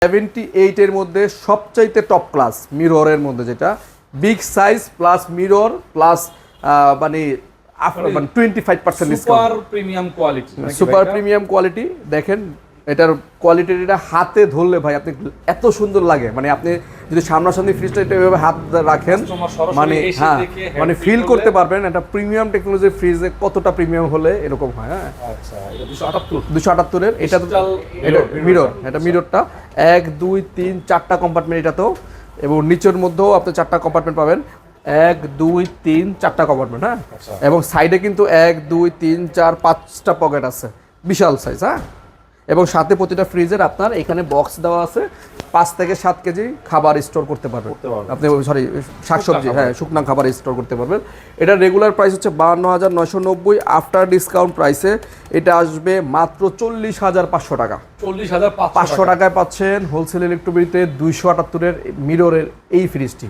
78 এর মধ্যে সবচাইতে টপ ক্লাস মিররের মধ্যে, যেটা big size plus mirror plus মানে 25% discount. Super premium quality, super premium quality. দেখেন এটার কোয়ালিটিটা হাতে ধরলে ভাই আপনি এত সুন্দর লাগে, মানে আপনি যদি সামনাসামনি ফ্রিজটা এটা এভাবে হাত রাখেন মানে হ্যাঁ মানে ফিল করতে পারবেন এটা প্রিমিয়াম টেকনোলজির ফ্রিজে কতটা প্রিমিয়াম হলে এরকম হয়। হ্যাঁ আচ্ছা, এটা 278 278 এর এটা মিরর, এটা মিররটা 1 2 3 4টা কম্পার্টমেন্ট এটাতেও, এবং নিচের মধ্যেও আপনি 4টা কম্পার্টমেন্ট পাবেন। 1 2 3 4টা কম্পার্টমেন্ট। হ্যাঁ, এবং সাইডে কিন্তু 1 2 3 4 5টা পকেট আছে, বিশাল সাইজ। হ্যাঁ, এবং সাথে প্রতিটা ফ্রিজের আপনার এখানে বক্স দেওয়া আছে, 5 থেকে 7 কেজি খাবার স্টোর করতে পারবেন আপনি, সরি শাকসবজি, হ্যাঁ শুকনা খাবার স্টোর করতে পারবেন। এটার রেগুলার প্রাইস হচ্ছে 52,990, আফটার ডিসকাউন্ট প্রাইসে এটা আসবে মাত্র 40,500 টাকা। 40,500 500 টাকায় পাচ্ছেন হোলসেল ইলেকট্রোবিতে 278 এর মিররের এই ফ্রিজটি।